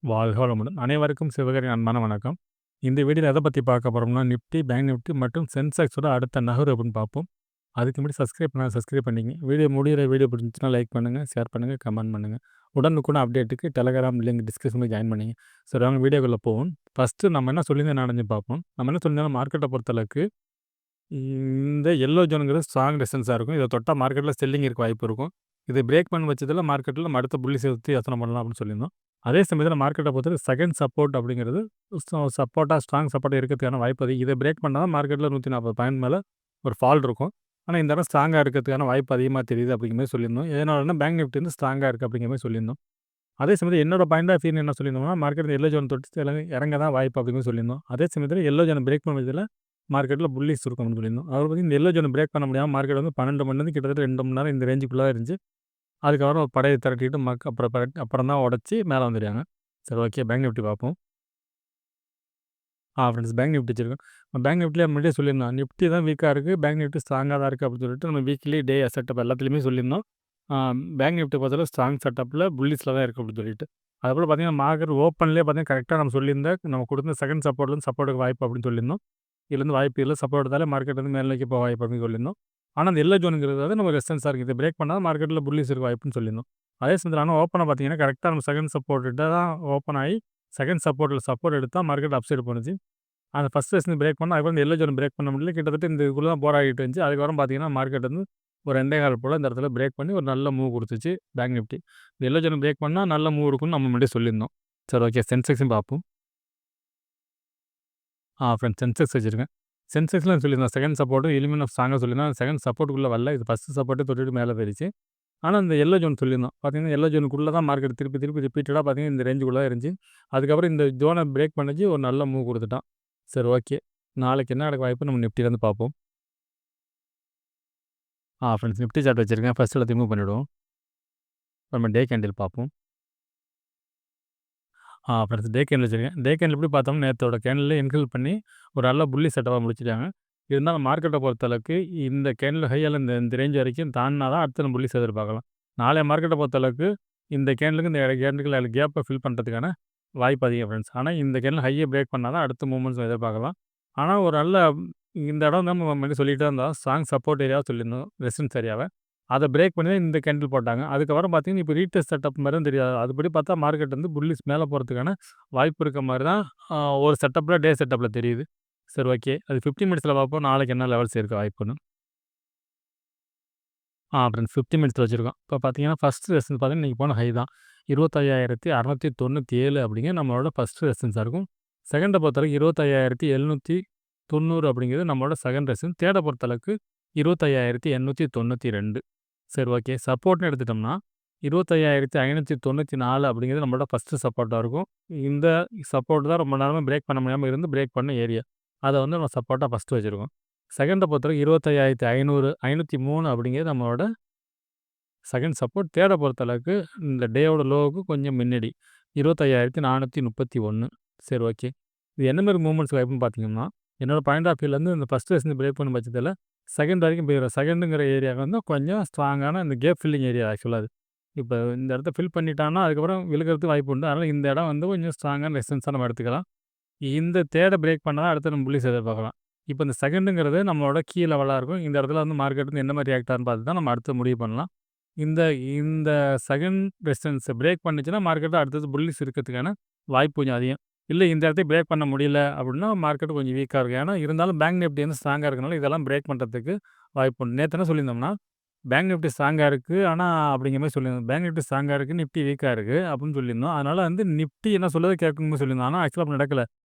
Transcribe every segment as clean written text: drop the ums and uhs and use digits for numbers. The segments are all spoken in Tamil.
வாழ்க வளமுடன். அனைவருக்கும் சிவகரின் அன்பான வணக்கம். இந்த வீடியோல எத பத்தி பார்க்க போறோம்னா, நிஃப்டி, பேங்க் நிஃப்டி மற்றும் சென்செக்ஸோட அடுத்த நகர்வு எப்படின்னு பார்ப்போம். அதுக்கு முன்னாடி சப்ஸ்கிரைப் பண்ணிக்கங்க. வீடியோ பிடிச்சிருந்துச்சுன்னா லைக் பண்ணுங்க, ஷேர் பண்ணுங்க, கமெண்ட் பண்ணுங்க. உடனுக்குடன் அப்டேட்டுக்கு டெலகிராம் லிங்க் டிஸ்கிரிப்ஷன்ல ஜாயின் பண்ணிங்க. சரி வாங்க வீடியோக்குள்ள போவோம். ஃபர்ஸ்ட்டு நம்ம என்ன சொல்லியிருந்தோம் என்னன்னு பார்ப்போம். நம்ம என்ன சொல்லியிருந்தோம் மார்க்கெட்ட பொறுத்தளவுக்கு, இந்த எல்லோ ஜோன்ங்கிறது ஸ்ட்ராங் ரெசிஸ்டன்ஸா இருக்கும். இத தொட்டா மார்க்கெட்ல செல்லிங் இருக்க வாய்ப்பு இருக்கும். இத பிரேக் பண்ண பட்சத்தில மார்க்கெட்ல நம்ம அடுத்த புள்ளி சேர்த்து யோசனை பண்ணலாம் அப்படின்னு சொல்லியிருந்தோம். அதே சமயத்தில மார்க்கெட்ட பொறுத்தவரை செகண்ட் சப்போர்ட் அப்படிங்கிறது ஸ்ட்ராங் சப்போர்ட்டா இருக்கிறதுக்கான வாய்ப்பு அதிகம். இத பிரேக் பண்ணா தான் மார்க்கெட்ல 140 பாயிண்ட் மேல ஒரு ஃபால் இருக்கும். ஆனா, இந்த இடம் ஸ்ட்ராங்கா இருக்கிறதுக்கான வாய்ப்பு அதிகமா தெரியுது அப்படிங்கிற மாரி சொல்லியிருந்தோம். எதனாலன்னா பேங்க் நிஃப்டி வந்து ஸ்ட்ராங்கா இருக்கு அப்படிங்கிற மாரி சொல்லியிருந்தோம். அதே சமயத்தில என்னோட பாயிண்ட் ஆஃப் வியூ என்ன சொல்லியிருந்தோம்னா, மார்க்கெட் எல்லோ ஜோன் தொட்டு இறங்க தான் வாய்ப்பு அப்படிங்கிற மாரி சொல்லியிருந்தோம். அதே சமயத்தில எல்லோ ஜோன பிரேக் பண்ண பட்சத்தில மார்க்கெட்ல புல்லிஷ் இருக்கும்னு சொல்லியிருந்தோம். அதாவது பார்த்தீங்கன்னா, இந்த எல்லோ ஜோன பிரேக் பண்ண முடியாம மார்க்கெட் வந்து 12 மணிலேருந்து கிட்டத்தட்ட 2 மணி நேரம் இந்த ரேஞ்சுக்குள்ள தான் இருந்துச்சு. அதுக்கப்புறம் ஒரு படைய திரட்டிட்டு அப்புறம் தான் உடைச்சு மேல வந்துருக்காங்க. சரி ஓகே. பேங்க் நிஃப்டி பார்ப்போம். ஃப்ரெண்ட்ஸ் பேங்க் நிஃப்டி வச்சிருக்கோம். பேங்க் நிஃப்டில முன்னாடியே சொல்லியிருந்தோம். நிஃப்டி தான் வீக்கா இருக்கு. பேங்க் நிஃப்டி ஸ்ட்ராங்கா தான் இருக்கு அப்படின்னு சொல்லிட்டு நம்ம வீக்லி, டே செட்டப் எல்லாத்துலயுமே சொல்லியிருந்தோம். ஆ பேங்க் நிஃப்டி பொறுத்தவரை ஸ்ட்ராங் செட்டப்ல புல்லிஷ்ல தான் இருக்கு அப்படின்னு சொல்லிட்டு. அதுபோல பார்த்தீங்கன்னா, மார்க்கெட் ஓப்பன்லேயே பார்த்தீங்கன்னா, கரெக்ட்டா நம்ம சொல்லியிருந்த நம்ம கொடுத்த செகண்ட் சப்போர்ட்லேருந்து சப்போர்ட்டுக்கு வாய்ப்பு அப்படின்னு சொல்லியிருந்தோம். இதுலேருந்து வாய்ப்பு இல்ல. சப்போர்ட் எடுத்தாலே மார்க்கெட் வந்து மேல் நோக்கி போக வாய்ப்பு அப்படின்னு சொல்லியிருந்தோம். ஆனா, அந்த எல்லோ ஜோன்ங்கிறது வந்து நம்ம ரெசிஸ்டன்ஸா இருக்கு. இத பிரேக் பண்ணா மார்க்கெட்ல புல்லிஷ் இருக்க வாய்ப்புன்னு சொல்லியிருந்தோம். அதே சமயத்தில ஆனா ஓப்பனா பார்த்தீங்கன்னா, கரெக்ட்டா நம்ம செகண்ட் சப்போர்ட் கிட்ட தான் ஓப்பன் ஆயி, செகண்ட் சப்போர்ட்ல சப்போர்ட் எடுத்தா மார்க்கெட் அப் சைடு போணுச்சு. அந்த ஃபர்ஸ்ட் ரெசிஸ்டன்ஸ் பிரேக் பண்ணா, அதுக்கப்புறம் இந்த எல்லோ ஜோன் பிரேக் பண்ண முடியல. கிட்டத்தட்ட இந்த இதுக்குள்ள தான் போராடிட்டு இருந்துச்சு. அதுக்கப்புறம் பார்த்தீங்கன்னா, மார்க்கெட் வந்து ஒரு 2 1/4 போல இந்த இடத்துல பிரேக் பண்ணி ஒரு நல்ல மூவ் குடுத்துச்சு பேங்க் நிஃப்டி. இந்த எல்லோ ஜோன் பிரேக் பண்ணா நல்ல மூவ் இருக்கும்னு நம்ம முன்னாடியே சொல்லியிருந்தோம். சரி ஓகே. சென்செக்ஸும் பார்ப்போம். ஃப்ரெண்ட்ஸ் சென்செக்ஸ் வச்சிருக்கேன். சென்செக்ஸ்ல சொல்லியிருந்தேன். செகண்ட் சப்போர்ட்டும் எலிமெண்ட் ஆஃப் ஸ்ட்ராங்கா சொல்லியிருந்தேன். செகண்ட் சப்போர்ட்டுக்குள்ள வரல. இது ஃபர்ஸ்ட் சப்போர்ட்டே தொட்டுட்டு மேல போயிருச்சு. ஆனா, இந்த எல்லோ ஜோன் சொல்லியிருந்தோம். பார்த்தீங்கன்னா, எல்லோ ஜோனுக்குள்ள தான் மார்க்கெட் திருப்பி திருப்பி ரிப்பீட்டடா பார்த்தீங்கன்னா, இந்த ரேஞ்சுக்குள்ள தான் இருந்துச்சு. அதுக்கப்புறம் இந்த ஜோன பிரேக் பண்ணுச்சு. ஒரு நல்ல மூவ் குடுத்துட்டான். சரி ஓகே. நாளைக்கு என்ன நடக்க வாய்ப்பு நம்ம நிஃப்டிலேருந்து பார்ப்போம். ஃப்ரெண்ட்ஸ் நிஃப்டி சார்ட் வச்சிருக்கேன். ஃபர்ஸ்ட் எல்லாத்தையும் ரிமூவ் பண்ணிவிடுவோம். நம்ம டே கேண்டில் பார்ப்போம். ஃப்ரெண்ட்ஸ் டே கேண்டில் வச்சிருக்கேன். டே கேண்டில் எப்படி பார்த்தோம்னா, நேத்தோட கேண்டில்ல என்கல் பண்ணி ஒரு நல்ல புல்லி செட்டப்பா முடிச்சுட்டாங்க. இருந்தாலும் மார்க்கெட்ட பொறுத்தளவுக்கு இந்த கேண்டில் ஹையால இந்த இந்த ரேஞ்ச் வரைக்கும் தாண்டுனா தான் அடுத்து நம்ம புல்லிஷ் எதிர்பார்க்கலாம். நாளைய மார்க்கெட்ட பொறுத்தளவுக்கு இந்த கேண்டிலுக்கு இந்த கேண்டிலுக்கு கேப்ப ஃபில் பண்ணுறதுக்கான வாய்ப்பு அதிகம் ஃப்ரெண்ட்ஸ். ஆனா, இந்த கேண்டில் ஹைய பிரேக் பண்ணா தான் அடுத்த மூவ்மெண்ட்ஸ் எதிர்பார்க்கலாம். ஆனா, ஒரு நல்ல இந்த இடம் தான் நம்ம முன்னாடி சொல்லிட்டே இருந்தோம். ஸ்ட்ராங் சப்போர்ட் ஏரியாவா சொல்லியிருந்தோம். ரெசிஸ்டன்ஸ் ஏரியாவ. அத பிரேக் பண்ணி தான் இந்த கேண்டில் போட்டாங்க. அதுக்கப்புறம் பார்த்தீங்கன்னா, இப்போ ரீடெஸ்ட் செட்டப் மாரி தான் தெரியாது. அதுபடி பார்த்தா மார்க்கெட் வந்து புல்லிஷ் மேல போறதுக்கான வாய்ப்பு இருக்க மாரி தான் ஒரு செட்டப்ல டே செட்டப்ல தெரியுது. சரி ஓகே. அது 15 மினிட்ஸ்ல பார்ப்போம். நாளைக்கு என்ன லெவல்ஸ் இருக்க வாய்ப்புன்னு. ஃப்ரெண்ட்ஸ் 50 மினிட்ஸ்ல வச்சிருக்கோம். இப்போ பார்த்தீங்கன்னா, ஃபர்ஸ்ட் ரெசிஸ்டன்ஸ் பார்த்தீங்கன்னா, இன்னைக்கு போன ஹை தான். 25,697 அப்படிங்கிற நம்மளோட ஃபர்ஸ்ட் ரெசிஸ்டன்ஸா இருக்கும். செகண்ட பொறுத்தவரைக்கும் 25,790 அப்படிங்கிறது நம்மளோட செகண்ட் ரெசிஸ்டன்ஸ். தேர்ட பொறுத்தளவுக்கு 25,892. சரி ஓகே. சப்போர்ட்ன்னு எடுத்துட்டோம்னா, 25,594 அப்படிங்கிறது நம்மளோட ஃபர்ஸ்ட் சப்போர்ட்டா இருக்கும். இந்த சப்போர்ட் தான் ரொம்ப நேரமா பிரேக் பண்ண முடியாம இருந்து பிரேக் பண்ண ஏரியா. அத வந்து நம்ம சப்போர்ட்டா ஃபர்ஸ்ட் வச்சிருக்கோம். செகண்ட பொறுத்தவரைக்கும் 25,500 503 அப்படிங்கிறது நம்மளோட செகண்ட் சப்போர்ட். தேர்ட பொறுத்தளவுக்கு இந்த டேவோட லோவுக்கு கொஞ்சம் முன்னாடி 25,431. சரி ஓகே. இது என்ன மாரி மூவ்மெண்ட்ஸ் வாய்ப்புன்னு பார்த்தீங்கன்னா, என்னோட பாயிண்ட் ஆஃப் வியூலேருந்து இந்த ஃபர்ஸ்ட் ரெசிஸ்டன்ஸ் பிரேக் பண்ணும் பட்சத்தில செகண்ட் வரைக்கும் போயிரும். செகண்டுங்கிற ஏரியா வந்து கொஞ்சம் ஸ்ட்ராங்கான இந்த கேப் ஃபில்லிங் ஏரியா ஆக்சுவலா அது. இப்ப இந்த இடத்த ஃபில் பண்ணிட்டான்னா, அதுக்கப்புறம் விழுகிறதுக்கு வாய்ப்பு உண்டு. அதனால இந்த இடம் வந்து கொஞ்சம் ஸ்ட்ராங்கான ரெசிஸ்டன்ஸா நம்ம எடுத்துக்கலாம். இந்த தேர்ட பிரேக் பண்ணா தான் அடுத்து நம்ம புல்லிஷ் எதிர்பார்க்கலாம். இப்ப இந்த செகண்டுங்கிறது நம்மளோட கீ லெவலா இருக்கும். இந்த இடத்துல வந்து மார்க்கெட் வந்து எந்த மாரி ரியாக்ட் ஆகுதுன்னு பார்த்து தான் நம்ம அடுத்து முடிவு பண்ணலாம். இந்த இந்த செகண்ட் ரெசிஸ்டன்ஸ பிரேக் பண்ணுச்சுன்னா, மார்க்கெட்ல அடுத்தது புல்லிஷ் இருக்கிறதுக்கான வாய்ப்பு கொஞ்சம் அதிகம். இல்ல இந்த இடத்தையும் பிரேக் பண்ண முடியல அப்படின்னா, மார்க்கெட் கொஞ்சம் வீக்கா இருக்கும். ஏன்னா, இருந்தாலும் பேங்க் நிஃப்டி வந்து ஸ்ட்ராங்கா இருக்கனால இதெல்லாம் பிரேக் பண்றதுக்கு வாய்ப்பு உண்டு. நேத்து என்ன சொல்லியிருந்தோம்னா, பேங்க் நிஃப்டி ஸ்ட்ராங்கா இருக்கு. ஆனா, அப்படிங்கிற மாரி சொல்லியிருந்தோம். பேங்க் நிஃப்டி ஸ்ட்ராங்கா இருக்கு. நிஃப்டி வீக்கா இருக்கு அப்படின்னு சொல்லியிருந்தோம். அதனால வந்து நிஃப்டி என்ன சொல்லுதோ கேட்கணும்னு சொல்லியிருந்தோம். ஆனா, ஆக்சுவலா அப்படி நடக்கல.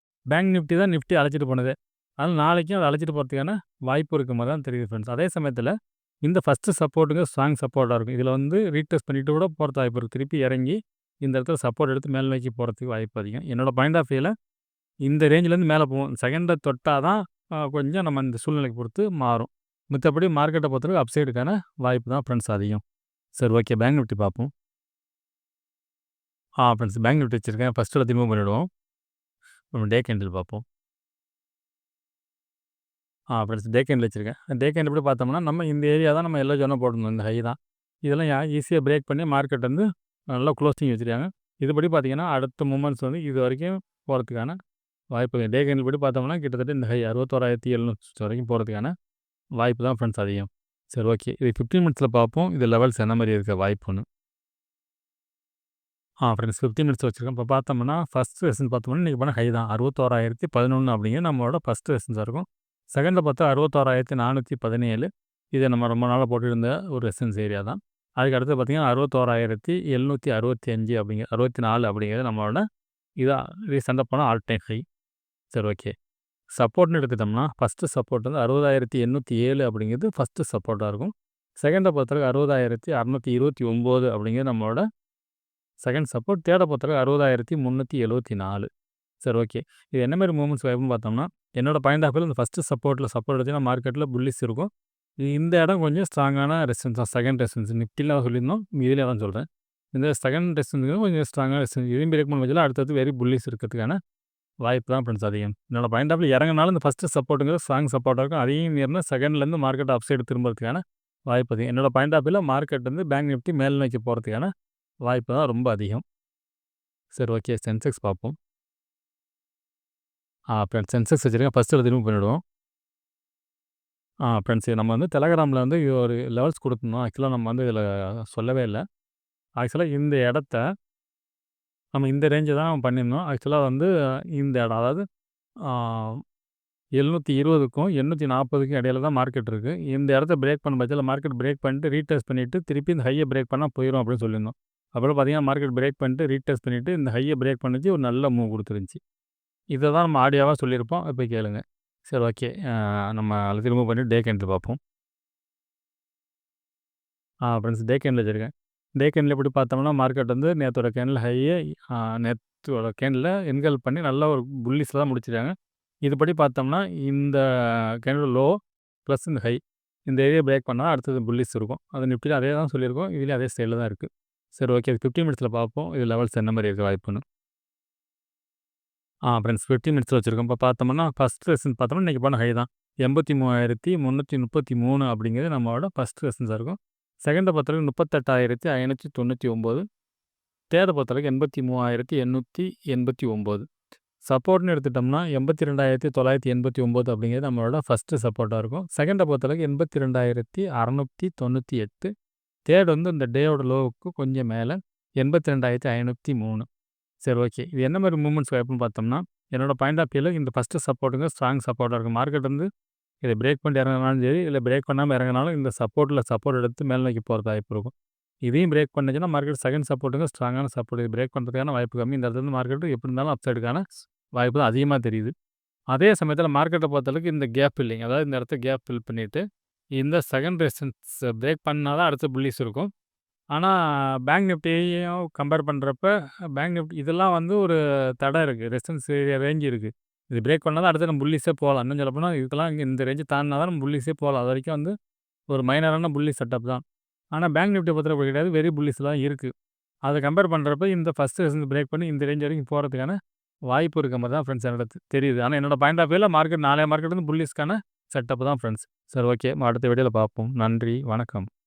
பேங்க் நிஃப்டி தான் நிஃப்டி அழைச்சிட்டு போனது. அதனால நாளைக்கும் அத அழைச்சிட்டு போறதுக்கான வாய்ப்பு இருக்க மாரி தான் தெரியுது ஃப்ரெண்ட்ஸ். அதே சமயத்தில இந்த ஃபர்ஸ்ட் சப்போர்ட்டுங்க ஸ்ட்ராங் சப்போர்ட்டா இருக்கும். இதில வந்து ரீடெஸ்ட் பண்ணிட்டு கூட போறதுக்கு வாய்ப்பு இருக்கு. திருப்பி இறங்கி இந்த இடத்துல சப்போர்ட் எடுத்து மேல் நோக்கி போறதுக்கு வாய்ப்பு அதிகம். என்னோட பாயிண்ட் ஆஃப் வியூல இந்த ரேஞ்சிலேருந்து மேல போகும். செகண்ட தொட்டா தான் கொஞ்சம் நம்ம இந்த சூழ்நிலைக்கு பொறுத்து மாறும். மித்தபடி மார்க்கெட்ட பொறுத்தவரைக்கும் அப்சைடுக்கான வாய்ப்பு தான் ஃப்ரெண்ட்ஸ் அதிகம். சரி ஓகே. பேங்க் நிஃப்டி பார்ப்போம். ஃப்ரெண்ட்ஸ் பேங்க் நிஃப்டி வச்சிருக்கேன். ஃபர்ஸ்ட் எல்லாத்தையும் ரிமூவ் பண்ணிடுவோம். நம்ம டே கேண்டில் பார்ப்போம். ஃப்ரெண்ட்ஸ் டே கேண்டில் வச்சிருக்கேன். டே கேண்டில் எப்படி பார்த்தோம்னா, நம்ம இந்த ஏரியா தான் நம்ம எல்லோ ஜோனா போட்டிருந்தோம். இந்த ஹை தான். இதெல்லாம் ஈஸியா பிரேக் பண்ணி மார்க்கெட் வந்து நல்லா குளோசிங் வச்சிருக்காங்க. இதுபடி பார்த்தீங்கன்னா, அடுத்த மூமெண்ட்ஸ் வந்து இதுவரைக்கும் போறதுக்கான வாய்ப்பு டே கேண்டில் படி பார்த்தோம்னா, கிட்டத்தட்ட இந்த ஹை 61,700 வரைக்கும் போறதுக்கான வாய்ப்பு தான் ஃப்ரெண்ட்ஸ் அதிகம். சரி ஓகே. இது 15 மினிட்ஸில பார்ப்போம். இது லெவல்ஸ் என்ன மாரி இருக்க வாய்ப்புன்னு. ஃப்ரெண்ட்ஸ் 15 மினிட்ஸ் வச்சிருக்கேன். இப்போ பார்த்தோம்னா, ஃபர்ஸ்ட் ரெசிஸ்டன்ஸ் பார்த்தோம்னா, இன்னைக்கு பண்ண ஹை தான் 61,011 அப்படிங்கிறது நம்மளோட ஃபர்ஸ்ட் ரெசிஸ்டன்ஸா இருக்கும். செகண்ட்ல பார்த்தா 61,417 இது நம்ம ரொம்ப நாளா போட்டுருந்த ஒரு ரெசிஸ்டன்ஸ் ஏரியா தான். அதுக்கு அடுத்து பார்த்தீங்கன்னா, 61,765 அப்படிங்கிற 64 அப்படிங்கிறது நம்மளோட இதா ரீசென்ட்டா போன ஆல் டைம் ஹை. சரி ஓகே. சப்போர்ட்ன்னு எடுத்துட்டோம்னா, ஃபர்ஸ்ட்டு சப்போர்ட் வந்து 60,807 அப்படிங்கிறது ஃபர்ஸ்ட்டு சப்போர்ட்டா இருக்கும். செகண்ட பொறுத்தவரைக்கும் 60,629 அப்படிங்கிறது நம்மளோட செகண்ட் சப்போர்ட். தேர்ட பொறுத்தவரைக்கும் 60,374. சரி ஓகே. இது என்ன மாரி மூவ்மெண்ட்ஸ் ஆகும்னு பார்த்தோம்னா, என்னோட பாயிண்ட் ஆஃப் வியூல இந்த ஃபர்ஸ்ட்டு சப்போர்ட் எடுத்தீங்கன்னா மார்க்கெட்டில புல்லிஷ் இருக்கும். இந்த இடம் கொஞ்சம் ஸ்ட்ராங்கான ரெசிஸ்டன்ஸ் தான். செகண்ட் ரெசிஸ்டன்ஸ் நிஃப்டில சொல்லியிருந்தோம். இதிலே தான் சொல்றேன். இந்த செகண்ட் ரெசிஸ்டன்ஸ் கொஞ்சம் ஸ்ட்ராங்கான ரெசிஸ்டன்ஸ். இதையும் பிரேக் பண்ண பட்சத்தில அடுத்தது வெரி புல்லிஷ் இருக்கிறதுக்கான வாய்ப்பு தான் ஃப்ரெண்ட்ஸ் அதிகம். என்னோட பாயிண்ட் ஆஃப் வியூ இறங்குனாலும் இந்த ஃபர்ஸ்ட்டு சப்போர்ட்டுங்கிறது ஸ்ட்ராங் சப்போர்ட்டா இருக்கும். அதையும் மீறினா செகண்ட்லேருந்து மார்க்கெட் அப் சைடு திரும்புறதுக்கான வாய்ப்பு அதிகம். என்னோட பாயிண்ட் ஆஃப் வியூல மார்க்கெட் வந்து பேங்க் நிஃப்டி மேல் நோக்கி போறதுக்கான வாய்ப்பு தான் ரொம்ப அதிகம். சரி ஓகே. சென்செக்ஸ் பார்ப்போம். ஃப்ரெண்ட்ஸ் சென்செக்ஸ் வச்சிருக்கேன். ஃபர்ஸ்ட் இத ரிமூவ் பண்ணிடுவோம். ஃப்ரெண்ட்ஸ் நம்ம வந்து டெலகிராமில வந்து ஒரு லெவல்ஸ் குடுத்துருந்தோம். ஆக்சுவலா நம்ம வந்து இதில சொல்லவே இல்ல. ஆக்சுவலா இந்த இடத்த நம்ம இந்த ரேஞ்ச தான் பண்ணியிருந்தோம். ஆக்சுவலா வந்து இந்த இடம் அதாவது ஆ 720க்கும் 840க்கும் இடையில தான் மார்க்கெட் இருக்கு. இந்த இடத்த பிரேக் பண்ண பட்சத்தில மார்க்கெட் பிரேக் பண்ணிட்டு ரீடெஸ்ட் பண்ணிட்டு திருப்பி இந்த ஹைய பிரேக் பண்ணா போயிரும் அப்படின்னு சொல்லியிருந்தோம். அப்புறம் பார்த்தீங்கன்னா, மார்க்கெட் பிரேக் பண்ணிட்டு ரீடெஸ்ட் பண்ணிட்டு இந்த ஹைய பிரேக் பண்ணுச்சு. ஒரு நல்ல மூவ் குடுத்துருந்துச்சு. இத தான் நம்ம ஆடியோவா சொல்லியிருப்போம். இப்ப கேளுங்க. சரி ஓகே. நம்ம அத ரிமூவ் பண்ணிட்டு டே கேண்டில் பார்ப்போம். ஃப்ரெண்ட்ஸ் டே கேண்டில் வச்சிருக்கேன். டே கேண்டில் எப்படி பார்த்தோம்னா, மார்க்கெட் வந்து நேத்தோட கேண்டில் ஹைய நேத்தோட கேண்டில என்கல்ப் பண்ணி நல்ல ஒரு புல்லிஷ்ல தான் முடிச்சிருக்காங்க. இதுபடி பார்த்தோம்னா, இந்த கேண்டில் லோ ப்ளஸ் இந்த ஹை இந்த ஏரியா பிரேக் பண்ணா அடுத்தது புல்லிஷ் இருக்கும். அது நிஃப்டில அதே தான் சொல்லியிருக்கோம். இதுலயும் அதே ஸ்டைல்ல தான் இருக்கு. சரி ஓகே. அது 15 மினிட்ஸ்ல பார்ப்போம். இது லெவல்ஸ் என்ன மாரி இருக்க வாய்ப்புன்னு. ஃப்ரெண்ட்ஸ் 15 மினிட்ஸ்ல வச்சிருக்கோம். இப்போ பார்த்தோம்னா, ஃபர்ஸ்ட் ரெசிஸ்டன்ஸ் பார்த்தோம்னா, இன்னைக்கு பண்ண ஹை தான். 83,333 அப்படிங்கிறது நம்மளோட ஃபர்ஸ்ட் ரெசிஸ்டன்ஸா இருக்கும். செகண்ட பொறுத்தவரைக்கும் 38,599. தேர்ட பொறுத்தவரைக்கும் 83,889. சப்போர்ட்ன்னு எடுத்துட்டோம்னா, 82,989 அப்படிங்கிறது நம்மளோட ஃபர்ஸ்ட்டு சப்போர்ட்டா இருக்கும். செகண்ட பொறுத்தவரைக்கும் 82,698. தேர்ட் வந்து இந்த டேயோட லோவுக்கு கொஞ்சம் மேல 82,503. சரி ஓகே. இது என்ன மாரி மூவ்மெண்ட்ஸ் வாய்ப்புன்னு பார்த்தோம்னா, என்னோட பாயிண்ட் ஆஃப் வியூல இந்த ஃபர்ஸ்ட்டு சப்போர்ட்டுங்க ஸ்ட்ராங் சப்போர்ட்டா இருக்கும். மார்க்கெட் வந்து இத பிரேக் பண்ணிட்டு இறங்குனாலும் சரி, இல்ல பிரேக் பண்ணாம இறங்குனாலும் இந்த சப்போர்ட் எடுத்து மேல் நோக்கி போறது வாய்ப்பு இருக்கும். இதையும் பிரேக் பண்ணுச்சுன்னா, மார்க்கெட் செகண்ட் சப்போர்ட்டுங்க ஸ்ட்ராங்கான சப்போர்ட். இது பிரேக் பண்றதுக்கான வாய்ப்பு கம்மி. இந்த இடத்துல இருந்து மார்க்கெட் எப்படி இருந்தாலும் அப் சைடுக்கான வாய்ப்பு தான் அதிகமா தெரியுது. அதே சமயத்தில மார்க்கெட்ட பொறுத்தளவுக்கு இந்த கேப் ஃபில்லிங் அதாவது இந்த இடத்த கேப் ஃபில் பண்ணிட்டு, இந்த செகண்ட் ரெசிஸ்டன்ஸ் பிரேக் பண்ணா தான் அடுத்த புல்லிஷ் இருக்கும். ஆனா, பேங்க் நிஃப்டியையும் கம்பேர் பண்றப்ப, பேங்க் நிஃப்டி இதெல்லாம் வந்து ஒரு தடை இருக்கு. ரெசிஸ்டன்ஸ் ஏரியா ரேஞ்ச் இருக்கு. இது பிரேக் பண்ணா தான் அடுத்து நம்ம புல்லிஷே போலாம். இன்னும் சொல்லப்போனா இதுக்கெல்லாம் இந்த ரேஞ்ச் தாண்டுனா தான் நம்ம புல்லிஷே போலாம். அதுவரைக்கும் வந்து ஒரு மைனரான புல்லிஷ் செட்டப் தான். ஆனா, பேங்க் நிஃப்டிய பொறுத்தவரை அப்படி கிடையாது. வெரி புல்லிஷ் தான் இருக்கு. அத கம்பேர் பண்றப்ப இந்த ஃபர்ஸ்ட் ரெசிஸ்டன்ஸ் பிரேக் பண்ணி இந்த ரேஞ்ச் வரைக்கும் போறதுக்கான வாய்ப்பு இருக்க மாரி தான் ஃப்ரெண்ட்ஸ் என்னோட தெரியுது. ஆனா, என்னோட பாயிண்ட் ஆஃப் வியூல மார்க்கெட் நாளைய மார்க்கெட் வந்து புல்லிஷ்க்கான செட்டப் தான் ஃப்ரெண்ட்ஸ். சரி ஓகே. அடுத்த வீடியோல பார்ப்போம். நன்றி. வணக்கம்.